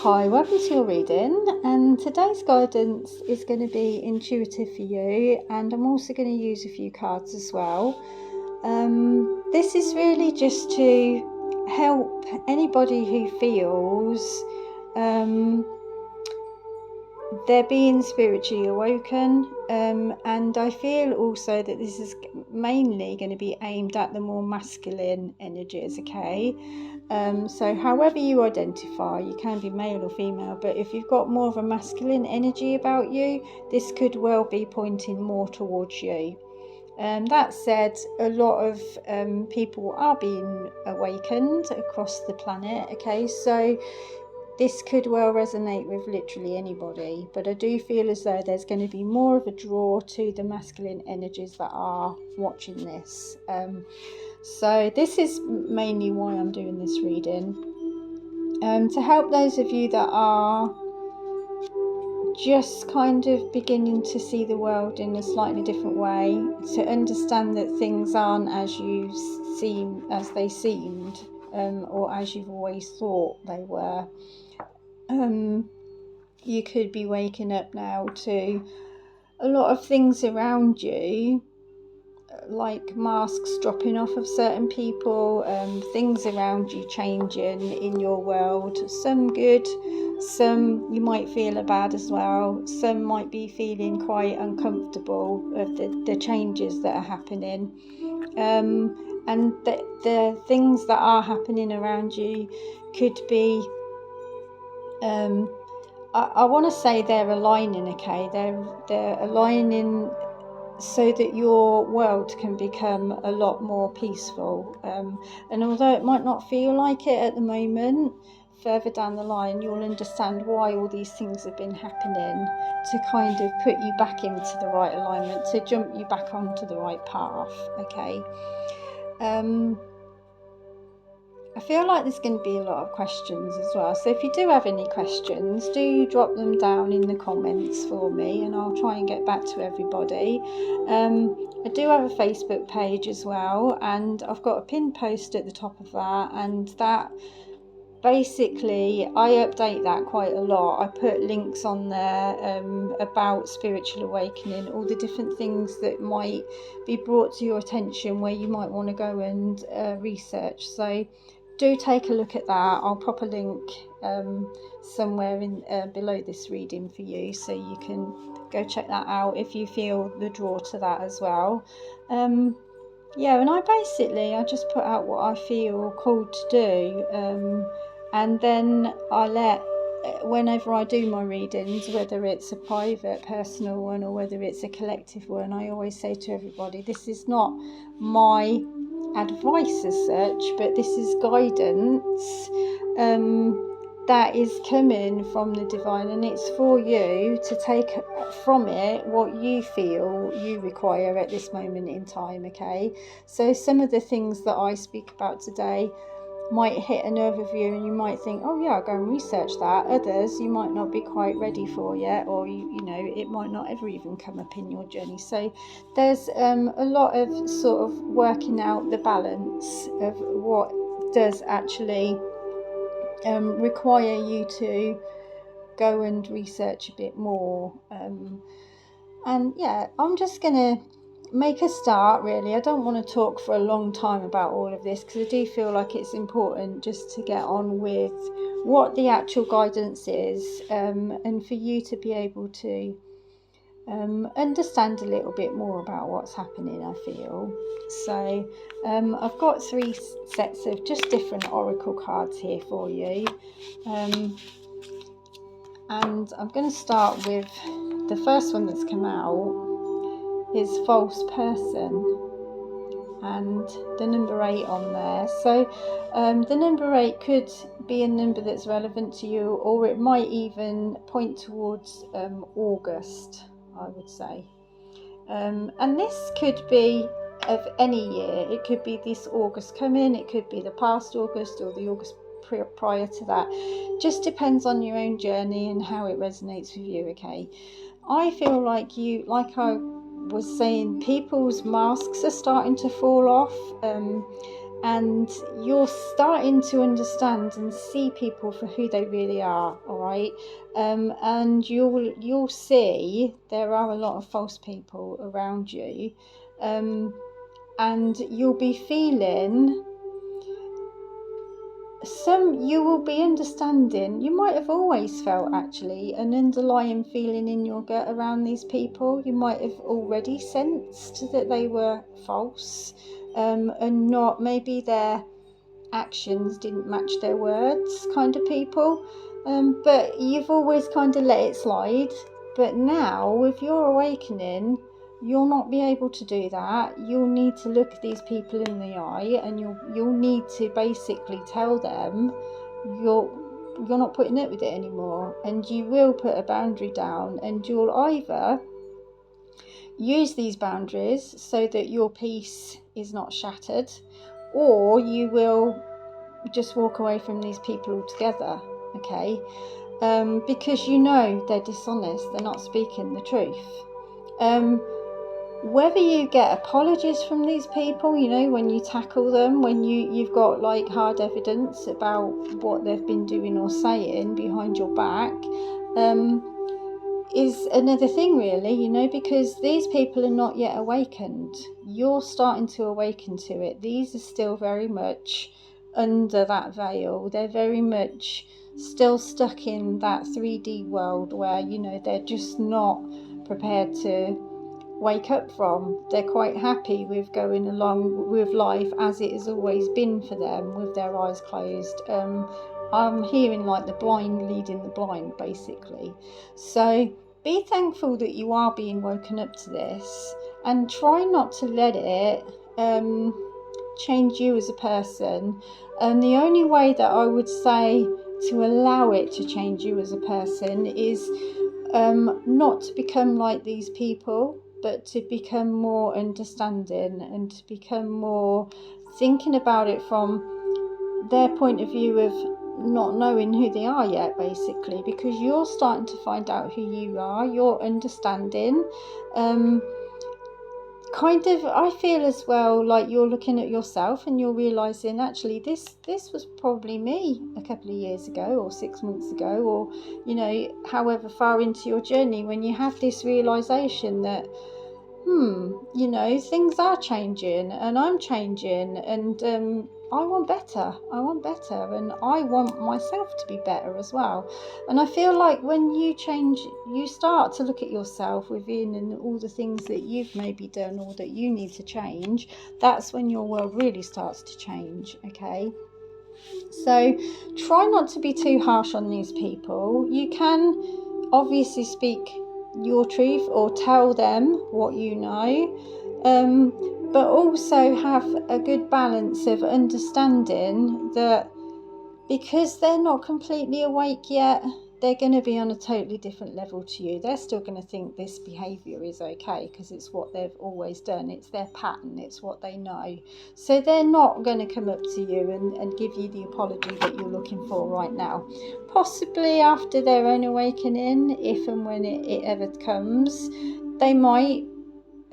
Hi, welcome to your reading, and today's guidance is going to be intuitive for you, and I'm also going to use a few cards as well. This is really just to help anybody who feels they're being spiritually awoken, and I feel also that this is mainly going to be aimed at the more masculine energies, okay? So however you identify, you can be male or female, but if you've got more of a masculine energy about you, this could well be pointing more towards you. That said, a lot of people are being awakened across the planet, okay? So this could well resonate with literally anybody, but I do feel as though there's going to be more of a draw to the masculine energies that are watching this. So this is mainly why I'm doing this reading. To help those of you that are just kind of beginning to see the world in a slightly different way, to understand that things aren't as they seemed, or as you've always thought they were. You could be waking up now to a lot of things around you, like masks dropping off of certain people, things around you changing in your world, some good, some you might feel are bad as well, some might be feeling quite uncomfortable of the changes that are happening, and the things that are happening around you could be I want to say they're aligning, okay? They're aligning so that your world can become a lot more peaceful. And although it might not feel like it at the moment, further down the line you'll understand why all these things have been happening, to kind of put you back into the right alignment, to jump you back onto the right path, okay? I feel like there's going to be a lot of questions as well, so if you do have any questions, do drop them down in the comments for me and I'll try and get back to everybody. I do have a Facebook page as well, and I've got a pinned post at the top of that, and that basically I update that quite a lot. I put links on there about spiritual awakening, all the different things that might be brought to your attention where you might want to go and research. So do take a look at that. I'll pop a link somewhere in below this reading for you, so you can go check that out if you feel the draw to that as well. Yeah, and I just put out what I feel called to do, and then I let, whenever I do my readings, whether it's a private personal one or whether it's a collective one, I always say to everybody, this is not my advice as such, but this is guidance that is coming from the divine, and it's for you to take from it what you feel you require at this moment in time, okay? So some of the things that I speak about today might hit a nerve of you and you might think, oh yeah, I'll go and research that. Others you might not be quite ready for yet, or you know, it might not ever even come up in your journey. So there's a lot of sort of working out the balance of what does actually require you to go and research a bit more, and yeah, I'm just gonna make a start really. I don't want to talk for a long time about all of this, because I do feel like it's important just to get on with what the actual guidance is, and for you to be able to understand a little bit more about what's happening, I feel. So I've got 3 sets of just different oracle cards here for you, and I'm going to start with the first one that's come out is false person, and the number 8 on there. So the number 8 could be a number that's relevant to you, or it might even point towards August, I would say. And this could be of any year. It could be this August coming, it could be the past August, or the August prior to that. Just depends on your own journey and how it resonates with you, okay? I feel like I was saying, people's masks are starting to fall off, and you're starting to understand and see people for who they really are, all right? And you'll see there are a lot of false people around you, and you'll be feeling you will be understanding. You might have always felt actually an underlying feeling in your gut around these people. You might have already sensed that they were false, and not, maybe their actions didn't match their words, kind of people, but you've always kind of let it slide. But now with your awakening, you'll not be able to do that. You'll need to look these people in the eye, and you'll need to basically tell them you're not putting up with it anymore, and you will put a boundary down, and you'll either use these boundaries so that your peace is not shattered, or you will just walk away from these people altogether, okay? Because you know they're dishonest, they're not speaking the truth. Whether you get apologies from these people, you know, when you tackle them, when you've got like hard evidence about what they've been doing or saying behind your back, is another thing, really, you know, because these people are not yet awakened. You're starting to awaken to it. These are still very much under that veil. They're very much still stuck in that 3D world where, you know, they're just not prepared to wake up from. They're quite happy with going along with life as it has always been for them, with their eyes closed. I'm hearing like the blind leading the blind, basically. So be thankful that you are being woken up to this, and try not to let it change you as a person. And the only way that I would say to allow it to change you as a person is not to become like these people, but to become more understanding, and to become more thinking about it from their point of view of not knowing who they are yet, basically, because you're starting to find out who you are. You're understanding. Kind of, I feel as well like you're looking at yourself and you're realizing, actually, this was probably me a couple of years ago, or 6 months ago, or, you know, however far into your journey, when you have this realization that, you know, things are changing and I'm changing, and I want better, and I want myself to be better as well. And I feel like when you change, you start to look at yourself within and all the things that you've maybe done or that you need to change. That's when your world really starts to change, okay? So try not to be too harsh on these people. You can obviously speak your truth or tell them what you know, but also have a good balance of understanding that because they're not completely awake yet, they're going to be on a totally different level to you. They're still going to think this behaviour is okay because it's what they've always done. It's their pattern. It's what they know. So they're not going to come up to you and give you the apology that you're looking for right now. Possibly after their own awakening, if and when it ever comes, they might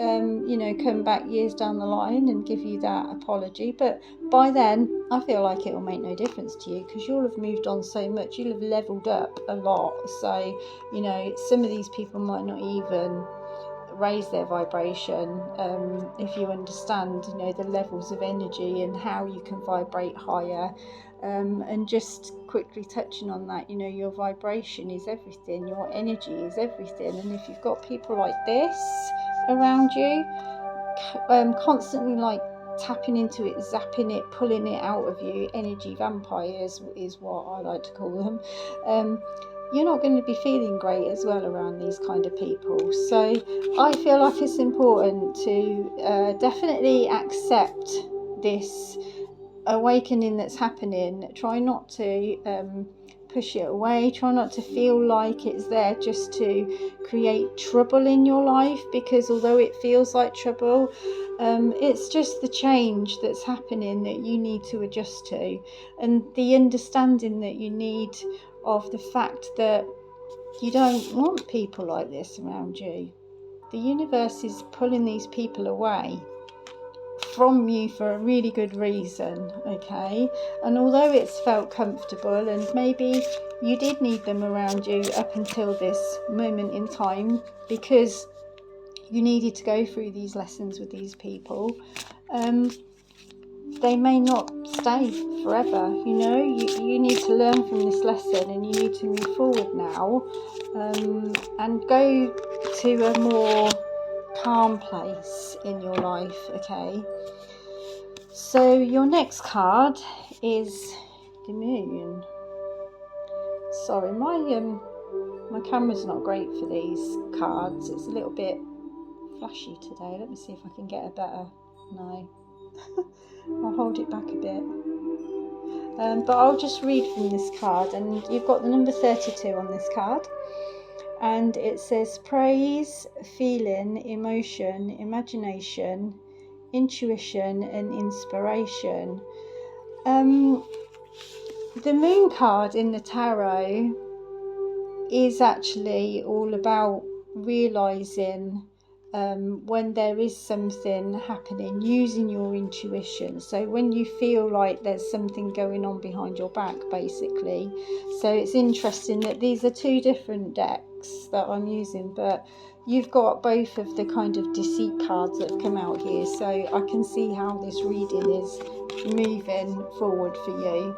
you know, come back years down the line and give you that apology, but by then I feel like it will make no difference to you, because you'll have moved on so much, you'll have leveled up a lot. So, you know, some of these people might not even raise their vibration, if you understand, you know, the levels of energy and how you can vibrate higher. And just quickly touching on that, you know, your vibration is everything, your energy is everything, and if you've got people like this around you, constantly like tapping into it, zapping it, pulling it out of you, energy vampires is what I like to call them, you're not going to be feeling great as well around these kind of people. So I feel like it's important to definitely accept this awakening that's happening. Try not to push it away. Try not to feel like it's there just to create trouble in your life, because although it feels like trouble, it's just the change that's happening that you need to adjust to, and the understanding that you need of the fact that you don't want people like this around you. The universe is pulling these people away from you for a really good reason, okay? And although it's felt comfortable, and maybe you did need them around you up until this moment in time because you needed to go through these lessons with these people, they may not stay forever. You know, you need to learn from this lesson, and you need to move forward now, and go to a more calm place in your life, okay? So your next card is the Moon. Sorry, my camera's not great for these cards. It's a little bit flashy today. Let me see if I can get a better. No. I'll hold it back a bit. But I'll just read from this card, and you've got the number 32 on this card, and it says praise, feeling, emotion, imagination, intuition and inspiration. The Moon card in the tarot is actually all about realizing when there is something happening, using your intuition. So when you feel like there's something going on behind your back, basically. So it's interesting that these are two different decks that I'm using, but you've got both of the kind of deceit cards that have come out here, so I can see how this reading is moving forward for you.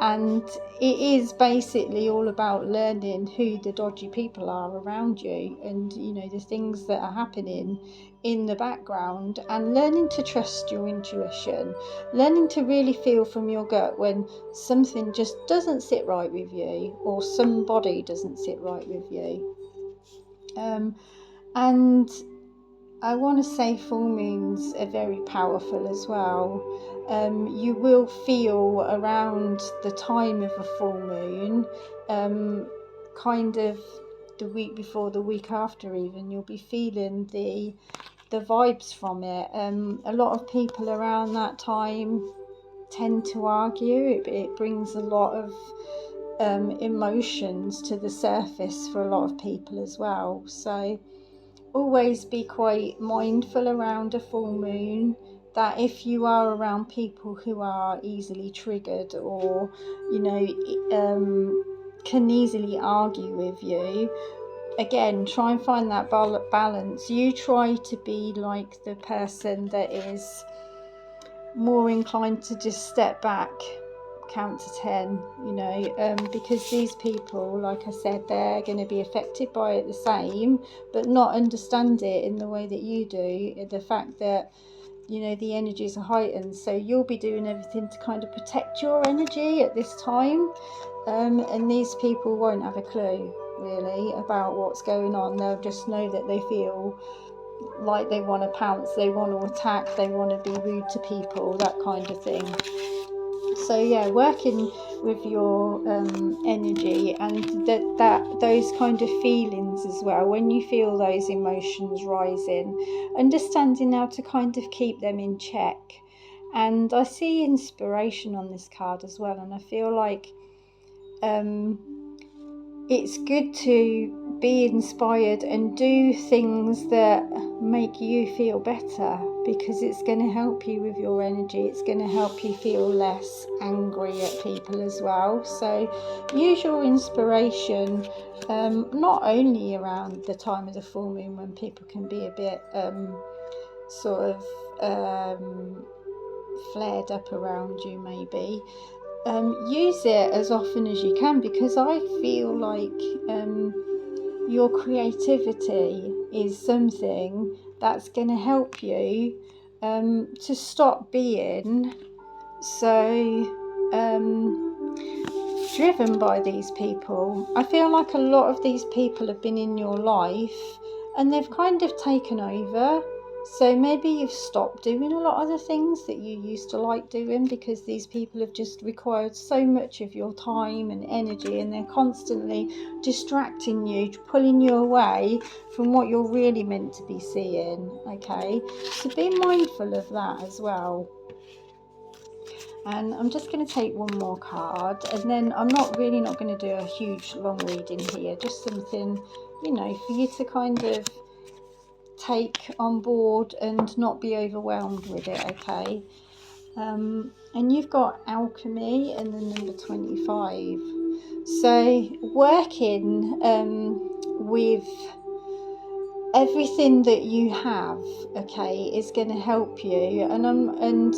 And it is basically all about learning who the dodgy people are around you, and you know, the things that are happening in the background, and learning to trust your intuition, learning to really feel from your gut when something just doesn't sit right with you, or somebody doesn't sit right with you. And I want to say full moons are very powerful as well. You will feel around the time of a full moon, kind of the week before, the week after even, you'll be feeling the vibes from it. A lot of people around that time tend to argue. It brings a lot of emotions to the surface for a lot of people as well. So always be quite mindful around a full moon, that if you are around people who are easily triggered, or you know, can easily argue with you, again, try and find that balance. You try to be like the person that is more inclined to just step back, count to 10, you know, because these people, like I said, they're going to be affected by it the same, but not understand it in the way that you do. The fact that, you know, the energies are heightened, so you'll be doing everything to kind of protect your energy at this time, and these people won't have a clue really about what's going on. They'll just know that they feel like they want to pounce, they want to attack, they want to be rude to people, that kind of thing. So yeah, working with your energy, and those kind of feelings as well, when you feel those emotions rising, understanding how to kind of keep them in check. And I see inspiration on this card as well, and I feel like it's good to be inspired and do things that make you feel better, because it's going to help you with your energy. It's going to help you feel less angry at people as well. So use your inspiration, not only around the time of the full moon when people can be a bit sort of flared up around you maybe. Use it as often as you can, because I feel like your creativity is something that's going to help you to stop being so driven by these people. I feel like a lot of these people have been in your life and they've kind of taken over. So maybe you've stopped doing a lot of the things that you used to like doing, because these people have just required so much of your time and energy, and they're constantly distracting you, pulling you away from what you're really meant to be seeing, okay? So be mindful of that as well. And I'm just going to take one more card, and then I'm not going to do a huge long reading here, just something, you know, for you to kind of take on board and not be overwhelmed with it, okay? And you've got alchemy and the number 25. So working with everything that you have, okay, is going to help you, and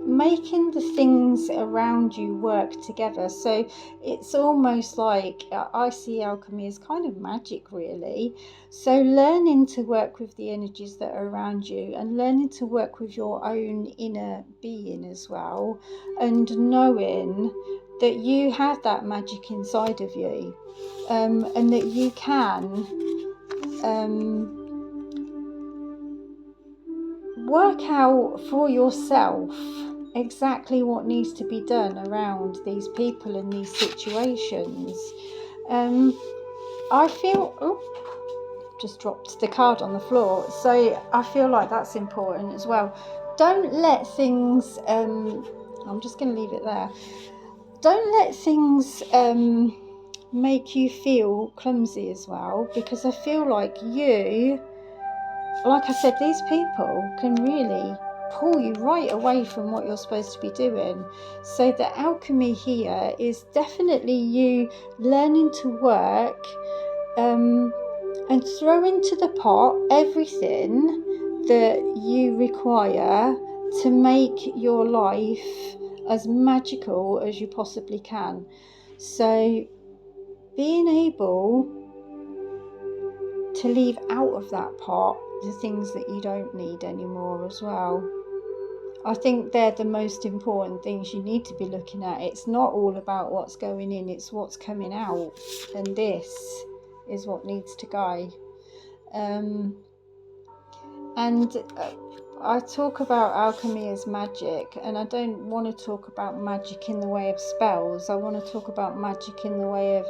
making the things around you work together. So it's almost like I see alchemy as kind of magic, really. So learning to work with the energies that are around you, and learning to work with your own inner being as well, and knowing that you have that magic inside of you, and that you can work out for yourself exactly what needs to be done around these people and these situations. I feel, just dropped the card on the floor, so I feel like that's important as well. Don't let things, I'm just going to leave it there. Don't let things make you feel clumsy as well, because I feel like you, like I said, these people can really pull you right away from what you're supposed to be doing. So the alchemy here is definitely you learning to work and throw into the pot everything that you require to make your life as magical as you possibly can. So being able to leave out of that pot the things that you don't need anymore as well. I think they're the most important things you need to be looking at. It's not all about what's going in, it's what's coming out, and this is what needs to go. I talk about alchemy as magic, and I don't want to talk about magic in the way of spells. I want to talk about magic in the way of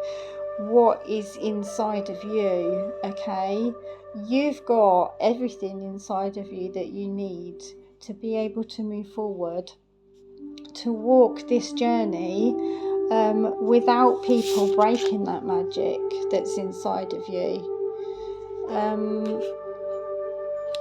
what is inside of you, okay? You've got everything inside of you that you need to be able to move forward, to walk this journey without people breaking that magic that's inside of you.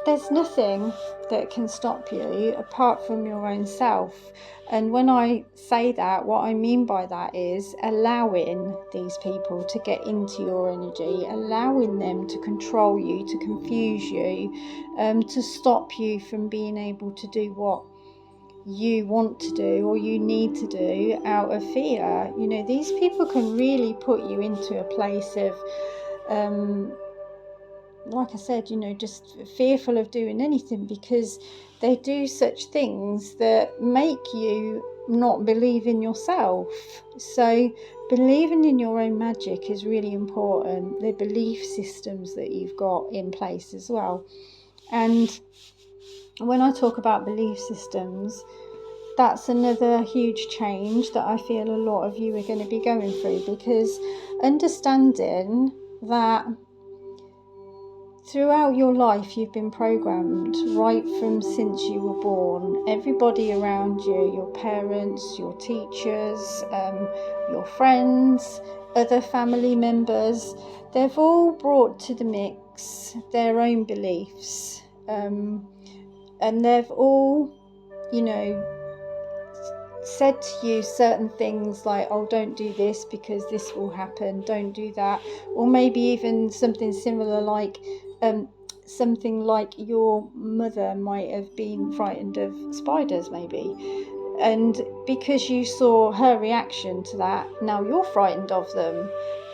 There's nothing that can stop you apart from your own self. And when I say that, what I mean by that is allowing these people to get into your energy, allowing them to control you, to confuse you, to stop you from being able to do what you want to do or you need to do out of fear. You know, these people can really put you into a place of like I said, you know, just fearful of doing anything, because they do such things that make you not believe in yourself. So believing in your own magic is really important. The belief systems that you've got in place as well. And when I talk about belief systems, that's another huge change that I feel a lot of you are going to be going through, because understanding that throughout your life you've been programmed right from since you were born. Everybody around you, your parents, your teachers, your friends, other family members, they've all brought to the mix their own beliefs, and they've all, you know, said to you certain things like, oh, don't do this because this will happen, don't do that. Or maybe even something similar like something like your mother might have been frightened of spiders maybe, and because you saw her reaction to that, now you're frightened of them.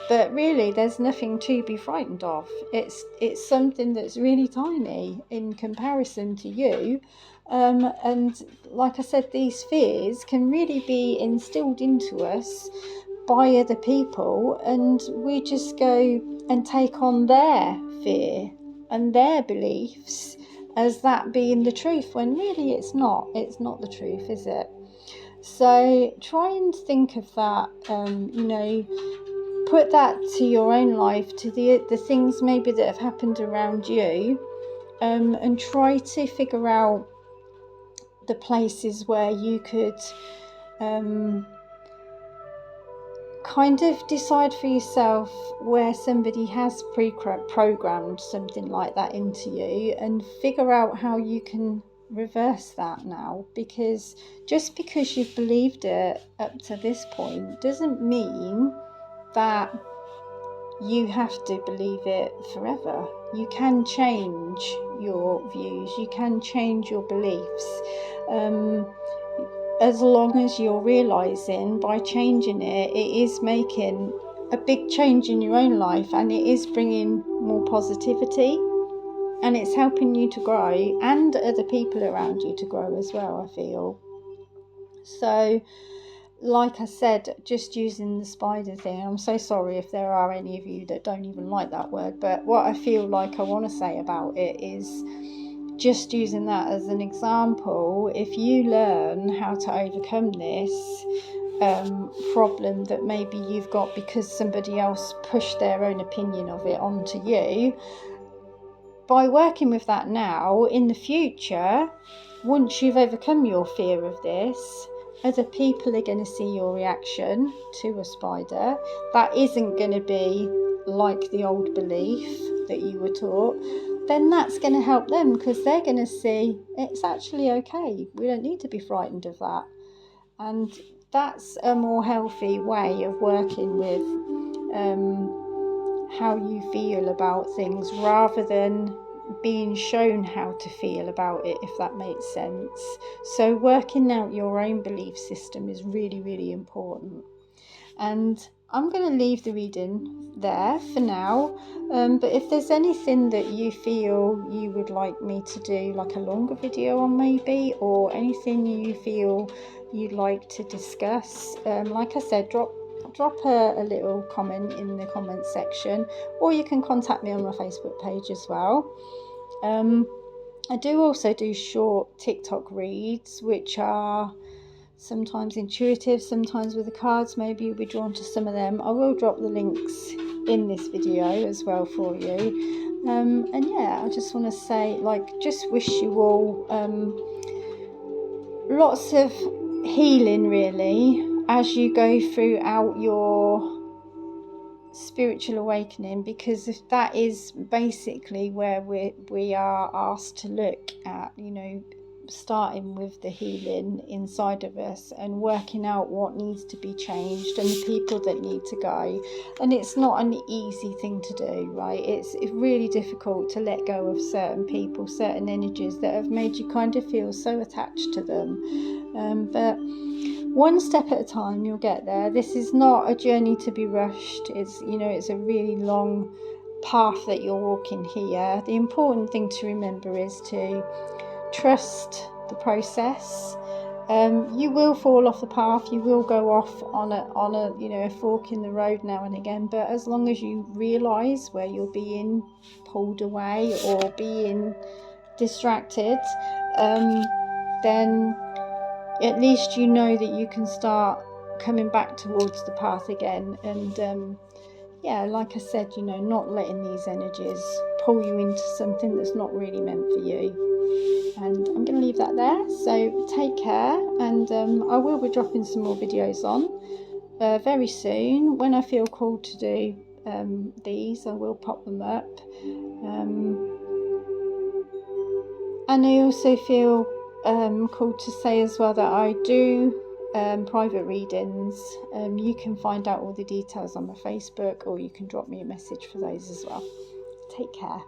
But really there's nothing to be frightened of. It's something that's really tiny in comparison to you. And like I said, these fears can really be instilled into us by other people, and we just go and take on their fear and their beliefs as that being the truth, when really it's not the truth, is it? So try and think of that, you know, put that to your own life, to the things maybe that have happened around you, and try to figure out the places where you could kind of decide for yourself where somebody has pre-programmed something like that into you, and figure out how you can reverse that now. Because just because you've believed it up to this point doesn't mean that you have to believe it forever. You can change your views, you can change your beliefs, as long as you're realizing by changing it, it is making a big change in your own life, and it is bringing more positivity, and it's helping you to grow and other people around you to grow as well, I feel. So like I said, just using the spider thing, I'm so sorry if there are any of you that don't even like that word, but what I feel like I want to say about it is just using that as an example. If you learn how to overcome this problem that maybe you've got because somebody else pushed their own opinion of it onto you, by working with that now, in the future, once you've overcome your fear of this, other people are going to see your reaction to a spider. That isn't going to be like the old belief that you were taught. Then that's going to help them, because they're going to see it's actually okay. We don't need to be frightened of that. And that's a more healthy way of working with how you feel about things, rather than being shown how to feel about it, if that makes sense. So working out your own belief system is really, really important. And I'm going to leave the reading there for now, but if there's anything that you feel you would like me to do, like a longer video on maybe, or anything you feel you'd like to discuss, like I said, drop a little comment in the comment section, or you can contact me on my Facebook page as well. I do also do short TikTok reads, which are sometimes intuitive, sometimes with the cards. Maybe you'll be drawn to some of them. I will drop the links in this video as well for you. And yeah, I just want to say, just wish you all lots of healing, really, as you go throughout your spiritual awakening, because if that is basically where we are asked to look at, starting with the healing inside of us and working out what needs to be changed and the people that need to go. And it's not an easy thing to do, right? It's really difficult to let go of certain people, certain energies that have made you kind of feel so attached to them, but one step at a time, you'll get there. This is not a journey to be rushed. It's a really long path that you're walking here. The important thing to remember is to trust the process. You will fall off the path. You will go off on a fork in the road now and again. But as long as you realise where you're being pulled away or being distracted, then at least you know that you can start coming back towards the path again. And like I said, not letting these energies pull you into something that's not really meant for you. And I'm going to leave that there. So take care, and I will be dropping some more videos on very soon. When I feel called to do these, I will pop them up. And I also feel called to say as well that I do private readings. You can find out all the details on my Facebook, or you can drop me a message for those as well. Take care.